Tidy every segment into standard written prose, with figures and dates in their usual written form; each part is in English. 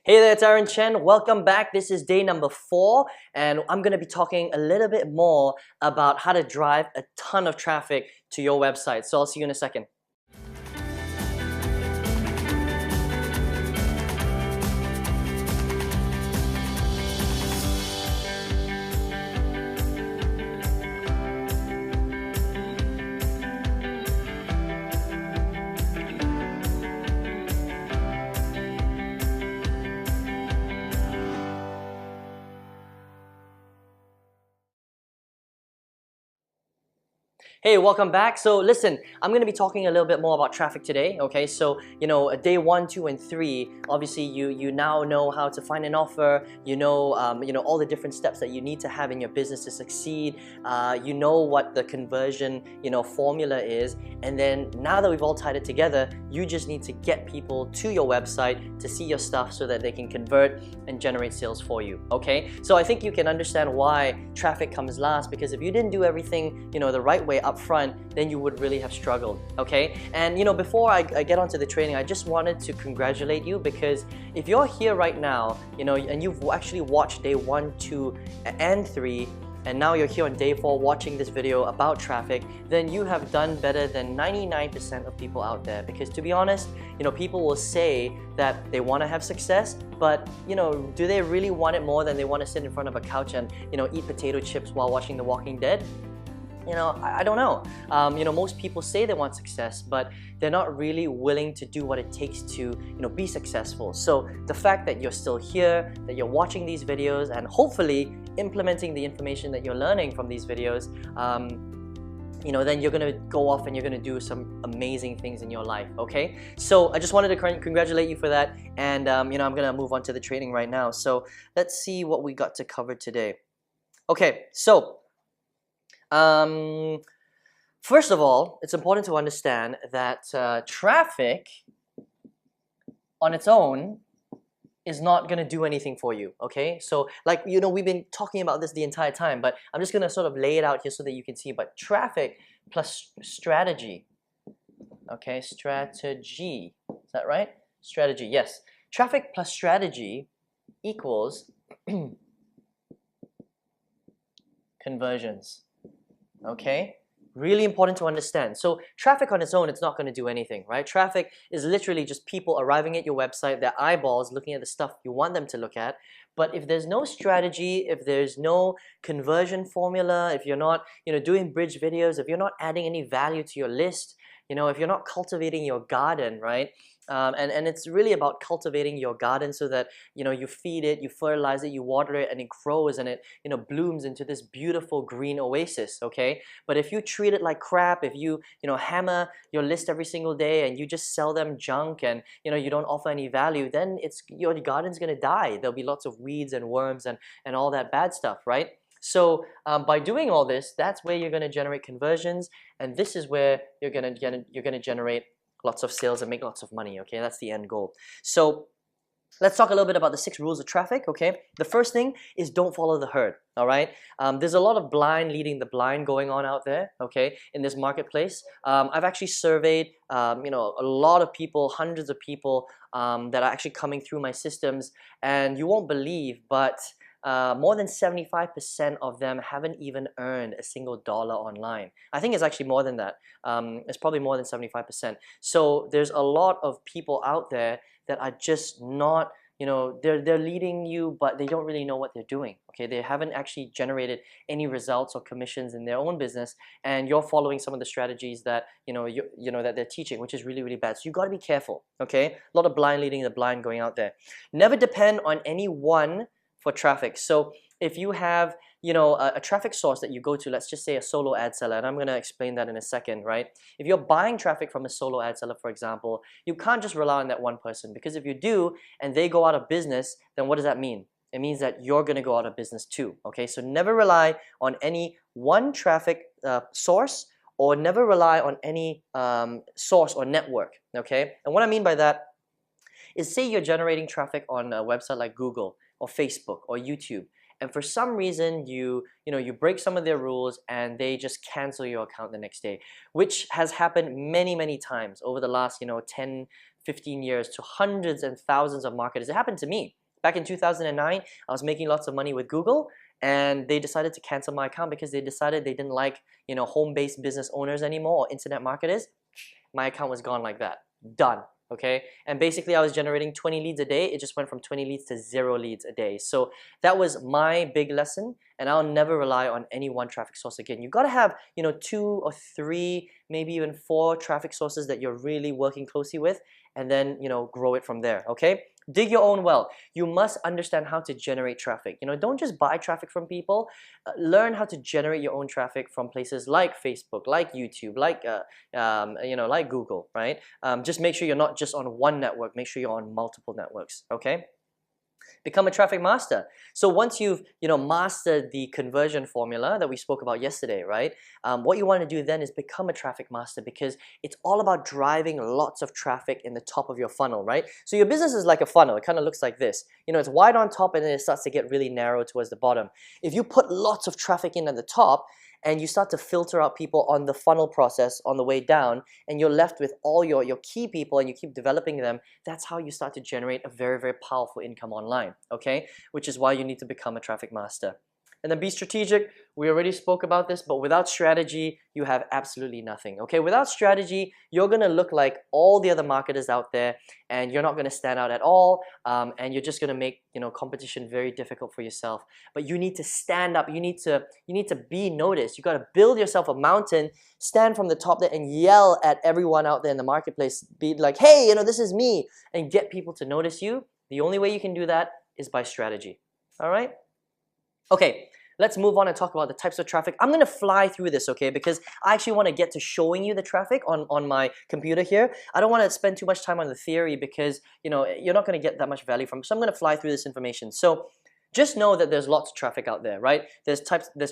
Hey there, it's Aaron Chen. Welcome back. This is day number 4, and I'm going to be talking a little bit more about how to drive a ton of traffic to your website. So I'll see you in a second. Hey, welcome back. So listen, I'm going to be talking a little bit more about traffic today, okay? So, day 1, 2, and 3, obviously you now know how to find an offer, all the different steps that you need to have in your business to succeed, you know what the conversion, formula is, and then now that we've all tied it together, you just need to get people to your website to see your stuff so that they can convert and generate sales for you, okay? So I think you can understand why traffic comes last, because if you didn't do everything, the right way up front, then you would really have struggled, okay? And before I get onto the training, I just wanted to congratulate you, because if you're here right now, and you've actually watched day 1, 2, and 3, and now you're here on day 4 watching this video about traffic, then you have done better than 99% of people out there. Because to be honest, people will say that they want to have success, but do they really want it more than they want to sit in front of a couch and eat potato chips while watching The Walking Dead? I don't know. Most people say they want success, but they're not really willing to do what it takes to, be successful. So the fact that you're still here, that you're watching these videos, and hopefully implementing the information that you're learning from these videos, then you're gonna go off and you're gonna do some amazing things in your life, okay? So I just wanted to congratulate you for that, and I'm gonna move on to the training right now. So let's see what we got to cover today. Okay, so first of all, it's important to understand that traffic on its own is not going to do anything for you, okay? So we've been talking about this the entire time, but I'm just going to sort of lay it out here so that you can see. But traffic plus strategy, okay? Strategy, is that right? Strategy, yes. Traffic plus strategy equals conversions. Okay, really important to understand. So traffic on its own, it's not going to do anything, right? Traffic is literally just people arriving at your website, their eyeballs looking at the stuff you want them to look at. But if there's no strategy, if there's no conversion formula, if you're not doing bridge videos, if you're not adding any value to your list, if you're not cultivating your garden, right? And it's really about cultivating your garden so that you feed it, you fertilize it, you water it, and it grows and it blooms into this beautiful green oasis, okay? But if you treat it like crap, if you hammer your list every single day and you just sell them junk and you don't offer any value, then your garden's gonna die. There'll be lots of weeds and worms and all that bad stuff, right? So by doing all this, that's where you're going to generate conversions, and this is where you're going to generate lots of sales and make lots of money, okay? That's the end goal. So let's talk a little bit about the 6 rules of traffic, okay? The first thing is don't follow the herd, all right? There's a lot of blind leading the blind going on out there, okay, in this marketplace. I've actually surveyed, a lot of people, hundreds of people that are actually coming through my systems, and you won't believe, but more than 75% of them haven't even earned a single dollar online. I think it's actually more than that. It's probably more than 75%. So there's a lot of people out there that are just not, they're leading you, but they don't really know what they're doing. Okay, they haven't actually generated any results or commissions in their own business, and you're following some of the strategies that that they're teaching, which is really, really bad. So you got to be careful. Okay, a lot of blind leading the blind going out there. Never depend on any one for traffic. So if you have a traffic source that you go to, let's just say a solo ad seller, and I'm going to explain that in a second, right? If you're buying traffic from a solo ad seller, for example, you can't just rely on that one person, because if you do and they go out of business, then what does that mean? It means that you're going to go out of business too, okay? So never rely on any one traffic source, or never rely on any source or network, okay? And what I mean by that is, say you're generating traffic on a website like Google or Facebook or YouTube, and for some reason you break some of their rules and they just cancel your account the next day, which has happened many times over the last 10, 15 years to hundreds and thousands of marketers. It happened to me back in 2009. I was making lots of money with Google, and they decided to cancel my account because they decided they didn't like home-based business owners anymore, or internet marketers. My account was gone like that. Done. Okay, and basically I was generating 20 leads a day. It just went from 20 leads to 0 leads a day. So that was my big lesson, and I'll never rely on any one traffic source again. You got to have 2 or 3, maybe even 4 traffic sources that you're really working closely with, and then grow it from there. Okay, dig your own well. You must understand how to generate traffic. Don't just buy traffic from people. Learn how to generate your own traffic from places like Facebook, like YouTube, like like Google, right? Just make sure you're not just on one network. Make sure you're on multiple networks. Okay. Become a traffic master. So once you've mastered the conversion formula that we spoke about yesterday, right? What you want to do then is become a traffic master, because it's all about driving lots of traffic in the top of your funnel, right? So your business is like a funnel. It kind of looks like this. It's wide on top and then it starts to get really narrow towards the bottom. If you put lots of traffic in at the top, and you start to filter out people on the funnel process on the way down, and you're left with all your key people, and you keep developing them, that's how you start to generate a very powerful income online, okay? Which is why you need to become a traffic master. And then be strategic. We already spoke about this, but without strategy, you have absolutely nothing, okay? Without strategy, you're gonna look like all the other marketers out there, and you're not gonna stand out at all, and you're just gonna make competition very difficult for yourself. But you need to stand up. You need to be noticed. You gotta build yourself a mountain, stand from the top there, and yell at everyone out there in the marketplace. Be like, hey, this is me, and get people to notice you. The only way you can do that is by strategy. All right? Okay, let's move on and talk about the types of traffic. I'm gonna fly through this, okay, because I actually want to get to showing you the traffic on my computer here. I don't want to spend too much time on the theory because you're not going to get that much value from it. So I'm going to fly through this information. So just know that there's lots of traffic out there, right? There's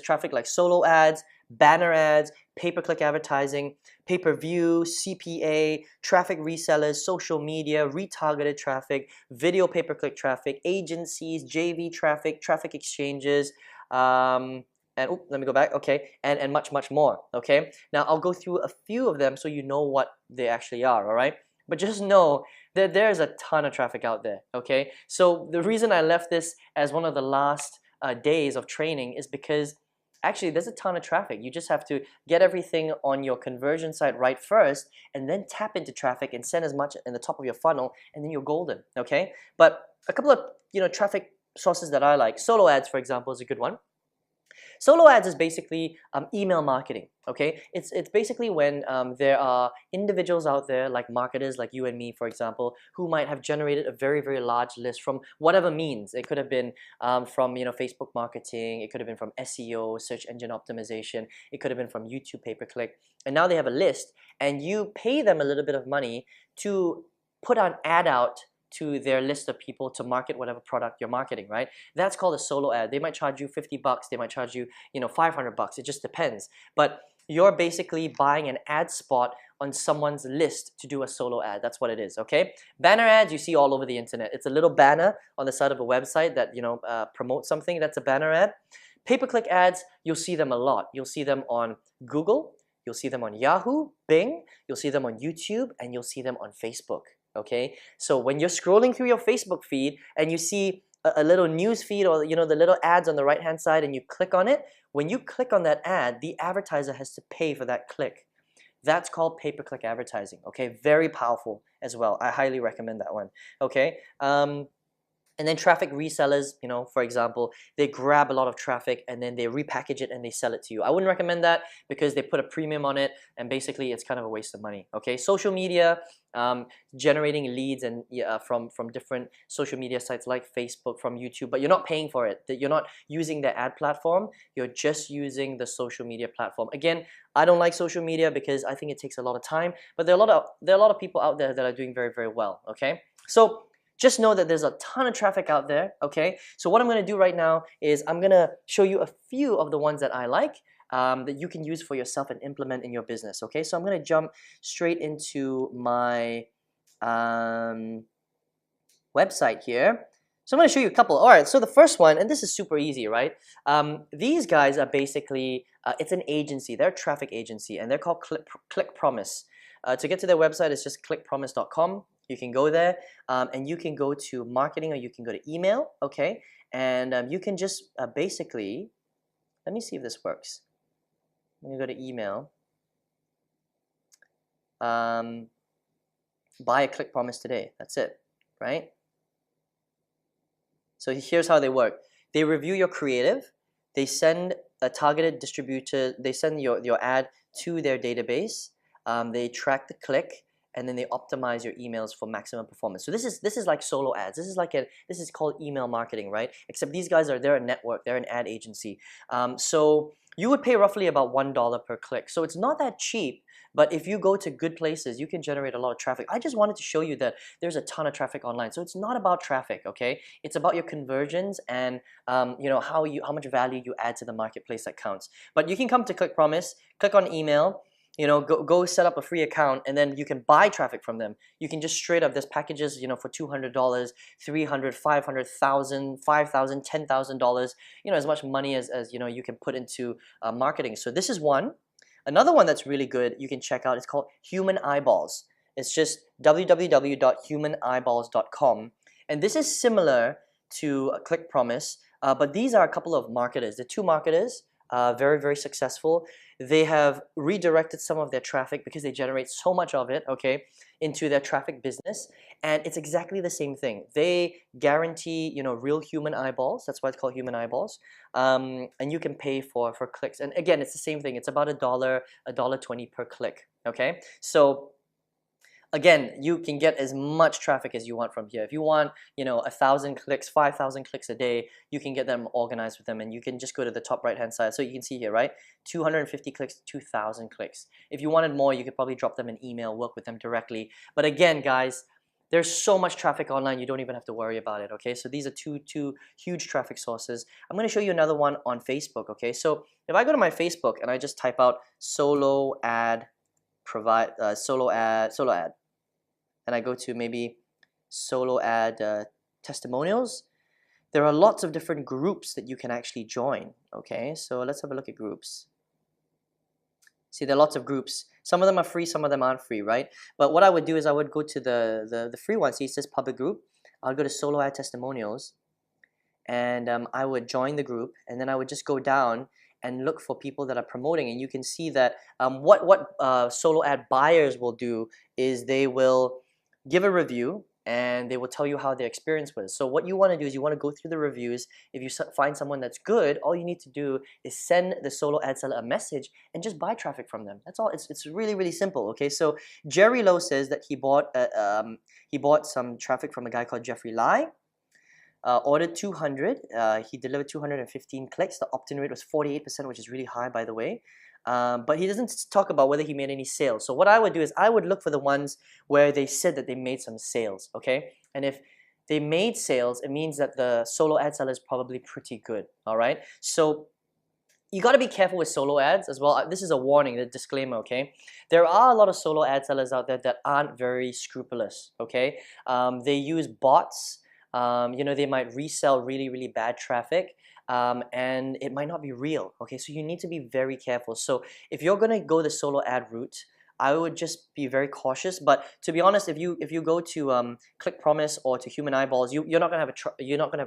traffic like solo ads, banner ads, pay-per-click advertising, pay-per-view, CPA, traffic resellers, social media, retargeted traffic, video pay-per-click traffic, agencies, JV traffic, traffic exchanges, and let me go back, okay, and much more, okay? Now I'll go through a few of them so you know what they actually are, all right? But just know that there's a ton of traffic out there, okay? So the reason I left this as one of the last days of training is because actually there's a ton of traffic. You just have to get everything on your conversion side right first, and then tap into traffic and send as much in the top of your funnel, and then you're golden, okay? But a couple of traffic sources that I like. Solo ads, for example, is a good one. Solo ads is basically email marketing, okay? It's basically when there are individuals out there, like marketers like you and me, for example, who might have generated a very large list from whatever means. It could have been from Facebook marketing, it could have been from SEO, search engine optimization, it could have been from YouTube pay-per-click, and now they have a list, and you pay them a little bit of money to put an ad out to their list of people to market whatever product you're marketing, right? That's called a solo ad. They might charge you $50, they might charge you, $500. It just depends. But you're basically buying an ad spot on someone's list to do a solo ad. That's what it is, okay? Banner ads you see all over the internet. It's a little banner on the side of a website that promotes something. That's a banner ad. Pay-per-click ads, you'll see them a lot. You'll see them on Google, you'll see them on Yahoo, Bing, you'll see them on YouTube, and you'll see them on Facebook. Okay, so when you're scrolling through your Facebook feed and you see a little news feed, or the little ads on the right hand side, and you click on it, when you click on that ad, the advertiser has to pay for that click. That's called pay-per-click advertising. Okay, very powerful as well. I highly recommend that one. Okay, and then traffic resellers, for example, they grab a lot of traffic and then they repackage it and they sell it to you. I wouldn't recommend that because they put a premium on it, and basically it's kind of a waste of money. Okay, social media, generating leads and from different social media sites like Facebook, from YouTube, but you're not paying for it. You're not using the ad platform. You're just using the social media platform. Again, I don't like social media because I think it takes a lot of time, but there are a lot of people out there that are doing very well. Okay, so just know that there's a ton of traffic out there, okay? So what I'm going to do right now is I'm going to show you a few of the ones that I like that you can use for yourself and implement in your business, okay? So I'm going to jump straight into my website here. So I'm going to show you a couple. All right, so the first one, and this is super easy, right? These guys are basically, it's an agency. They're a traffic agency, and they're called Click Promise. To get to their website, it's just clickpromise.com. You can go there, and you can go to marketing, or you can go to email, okay? And you can just basically, let me see if this works. I'm going to go to email. Buy a Click Promise today. That's it, right? So here's how they work. They review your creative. They send a targeted distributor. They send your ad to their database. They track the click, and then they optimize your emails for maximum performance. So this is like solo ads. This is called email marketing, right? Except these guys they're a network. They're an ad agency. So you would pay roughly about $1 per click. So it's not that cheap. But if you go to good places, you can generate a lot of traffic. I just wanted to show you that there's a ton of traffic online. So it's not about traffic, okay? It's about your conversions and you know, how much value you add to the marketplace that counts. But you can come to Click Promise, click on email, you know, go set up a free account, and then you can buy traffic from them. You can just straight up, there's packages, you know, for $200, $300, $500, $1,000, $5,000, $10,000, you know, as much money as you know you can put into marketing. So this is one. Another one that's really good you can check out is called Human Eyeballs. It's just www.humaniballs.com, and this is similar to Click Promise, but these are a couple of marketers. The two marketers, very, very successful. They have redirected some of their traffic because they generate so much of it, okay, into their traffic business, and it's exactly the same thing. They guarantee, you know, real human eyeballs. That's why it's called Human Eyeballs, and you can pay for clicks. And again, it's the same thing. It's about $1.20 per click. Okay, so again, you can get as much traffic as you want from here. If you want, you know, 1,000 clicks, 5,000 clicks a day, you can get them organized with them, and you can just go to the top right hand side. So you can see here, right? 250 clicks, 2,000 clicks. If you wanted more, you could probably drop them an email, work with them directly. But again, guys, there's so much traffic online, you don't even have to worry about it, okay? So these are two huge traffic sources. I'm going to show you another one on Facebook, okay? So if I go to my Facebook and I just type out solo ad, solo ad, and I go to maybe solo ad testimonials, there are lots of different groups that you can actually join, okay? So let's have a look at groups. See, there are lots of groups. Some of them are free, some of them aren't free, right? But what I would do is I would go to the free one. See, it says public group. I'll go to solo ad testimonials, and I would join the group, and then I would just go down and look for people that are promoting. And you can see that what solo ad buyers will do is they will give a review, and they will tell you how their experience was. So what you want to do is you want to go through the reviews. If you find someone that's good, all you need to do is send the solo ad seller a message and just buy traffic from them. That's all. It's really, really simple. Okay, so Jerry Lowe says that he bought some traffic from a guy called Jeffrey Lai. Ordered 200. He delivered 215 clicks. The opt-in rate was 48%, which is really high, by the way. But he doesn't talk about whether he made any sales. So what I would do is I would look for the ones where they said that they made some sales, okay? And if they made sales, it means that the solo ad seller is probably pretty good, all right? So you got to be careful with solo ads as well. This is a warning, a disclaimer, okay? There are a lot of solo ad sellers out there that aren't very scrupulous, okay? They use bots. You know, they might resell really, really bad traffic. And it might not be real, okay? So you need to be very careful. So if you're gonna go the solo ad route, I would just be very cautious. But to be honest, if you go to Click Promise or to Human Eyeballs, you're not gonna have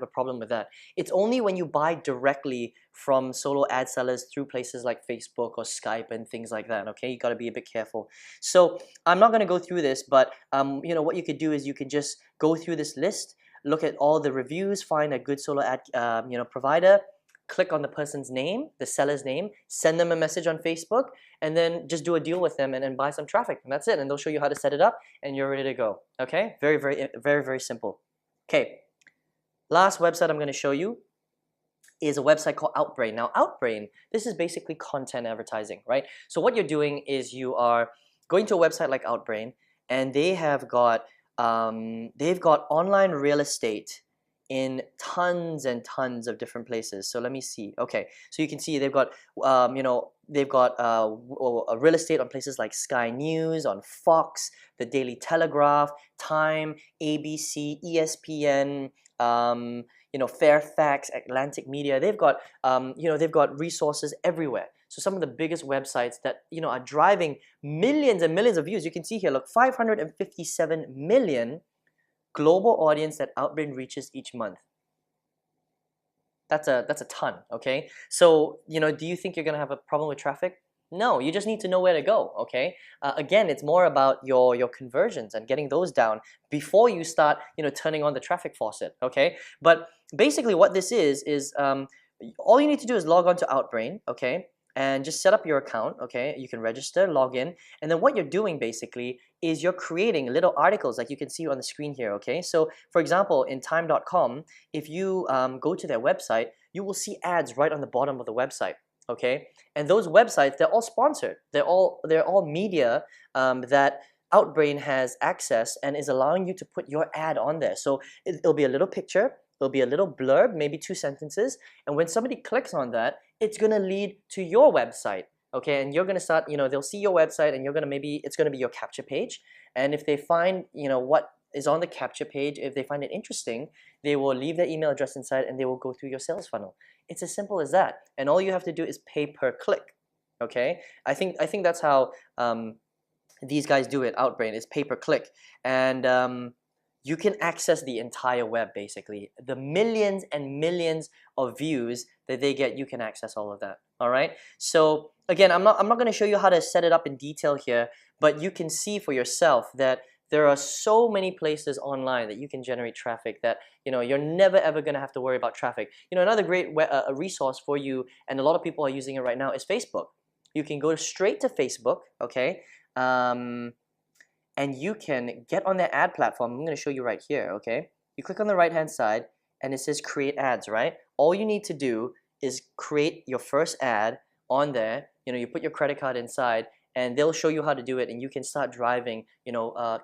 a problem with that. It's only when you buy directly from solo ad sellers through places like Facebook or Skype and things like that. Okay, you got to be a bit careful. So I'm not gonna go through this, but you know what you could do is you can just go through this list. Look at all the reviews, find a good solo ad provider, click on the person's name, the seller's name, send them a message on Facebook, and then just do a deal with them and buy some traffic. And that's it. And they'll show you how to set it up, and you're ready to go. Okay? Very, very, very, very simple. Okay. Last website I'm going to show you is a website called Outbrain. Now, Outbrain, this is basically content advertising, right? So what you're doing is you are going to a website like Outbrain, and they've got online real estate in tons and tons of different places. So let me see. Okay, so you can see they've got they've got real estate on places like Sky News, on Fox, the Daily Telegraph, Time, ABC, ESPN, Fairfax, Atlantic Media. They've got they've got resources everywhere. So some of the biggest websites that are driving millions and millions of views. You can see here, look, 557 million global audience that Outbrain reaches each month. That's a ton, okay? So, do you think you're gonna have a problem with traffic? No, you just need to know where to go, okay? Again, it's more about your conversions and getting those down before you start, turning on the traffic faucet, okay? But basically what this is all you need to do is log on to Outbrain, okay? And just set up your account, okay? You can register, log in, and then what you're doing basically is you're creating little articles like you can see on the screen here, okay? So for example, in time.com, if you go to their website, you will see ads right on the bottom of the website, okay? And those websites, they're all sponsored. They're all media that Outbrain has access and is allowing you to put your ad on there. So it'll be a little picture, there'll be a little blurb, maybe 2 sentences, and when somebody clicks on that, it's gonna lead to your website, okay? And you're gonna start, they'll see your website, and it's gonna be your capture page. And if they find, what is on the capture page, if they find it interesting, they will leave their email address inside, and they will go through your sales funnel. It's as simple as that. And all you have to do is pay per click, okay? I think that's how these guys do it. Outbrain is pay per click, and you can access the entire web basically. The millions and millions of views that they get, you can access all of that. All right. So again, I'm not going to show you how to set it up in detail here, but you can see for yourself that there are so many places online that you can generate traffic that you're never ever going to have to worry about traffic. Another great resource for you, and a lot of people are using it right now, is Facebook. You can go straight to Facebook, okay? And you can get on their ad platform. I'm going to show you right here, okay? You click on the right-hand side, and it says create ads, right? All you need to do is create your first ad on there. You put your credit card inside, and they'll show you how to do it, and you can start driving,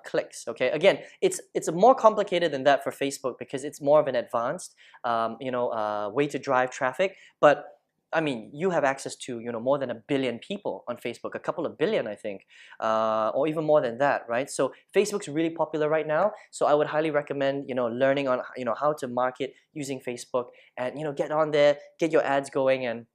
clicks, okay? Again, it's more complicated than that for Facebook because it's more of an advanced, way to drive traffic. But I mean, you have access to more than 1 billion people on Facebook, a couple of billion, I think, or even more than that, right? So Facebook's really popular right now. So I would highly recommend learning on how to market using Facebook, and get on there, get your ads going, and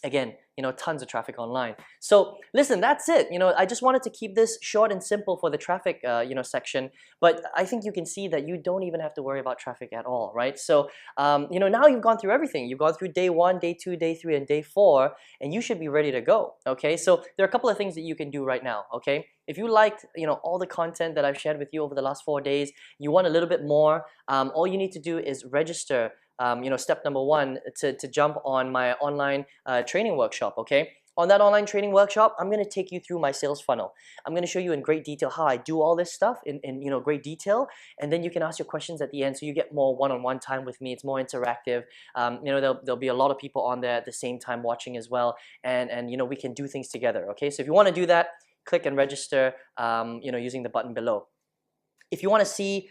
again, tons of traffic online. So listen, that's it. I just wanted to keep this short and simple for the traffic, section. But I think you can see that you don't even have to worry about traffic at all, right? So, now you've gone through everything. You've gone through day 1, day 2, day 3, and day 4, and you should be ready to go. Okay. So there are a couple of things that you can do right now. Okay. If you liked, all the content that I've shared with you over the last 4 days, you want a little bit more. All you need to do is register. Step number 1 to jump on my online training workshop, okay? On that online training workshop, I'm going to take you through my sales funnel. I'm going to show you in great detail how I do all this stuff in great detail, and then you can ask your questions at the end, so you get more one-on-one time with me. It's more interactive. There'll be a lot of people on there at the same time watching as well, and we can do things together, okay? So if you want to do that, click and register using the button below. If you want to see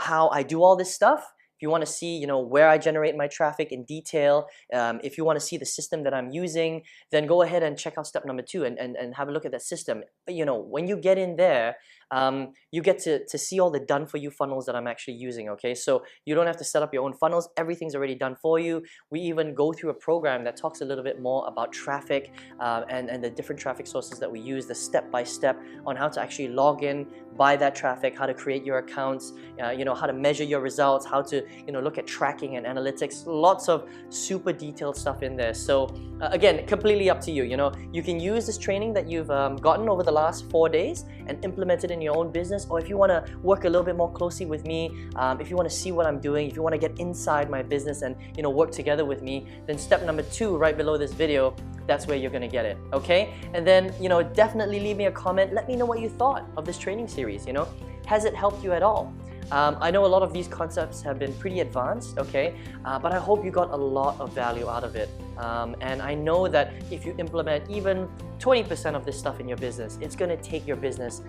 how I do all this stuff, if you want to see, where I generate my traffic in detail, if you want to see the system that I'm using, then go ahead and check out step number 2 and have a look at that system. When you get in there, you get to see all the done for you funnels that I'm actually using, okay? So you don't have to set up your own funnels. Everything's already done for you. We even go through a program that talks a little bit more about traffic and the different traffic sources that we use, the step-by-step on how to actually log in, buy that traffic, how to create your accounts, how to measure your results, how to look at tracking and analytics. Lots of super detailed stuff in there. So again, completely up to you. You can use this training that you've gotten over the last 4 days and implement it in your own business, or if you want to work a little bit more closely with me, if you want to see what I'm doing, if you want to get inside my business and work together with me, then step number 2 right below this video, that's where you're going to get it, okay? And then definitely leave me a comment. Let me know what you thought of this training series. Has it helped you at all? I know a lot of these concepts have been pretty advanced, okay, but I hope you got a lot of value out of it. And I know that if you implement even 20% of this stuff in your business, it's going to take your business,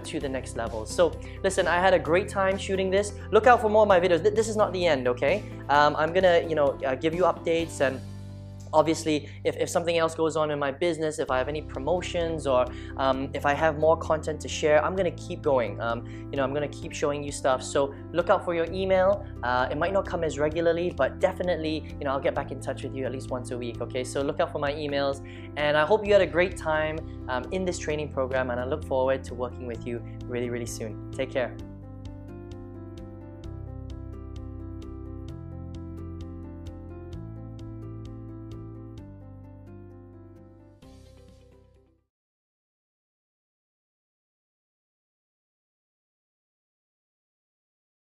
to the next level. So listen, I had a great time shooting this. Look out for more of my videos. This is not the end, okay? I'm gonna, give you updates, and obviously, if something else goes on in my business, if I have any promotions, or if I have more content to share, I'm gonna keep going. I'm gonna keep showing you stuff. So look out for your email. It might not come as regularly, but definitely, I'll get back in touch with you at least once a week. Okay, so look out for my emails, and I hope you had a great time in this training program, and I look forward to working with you really, really soon. Take care.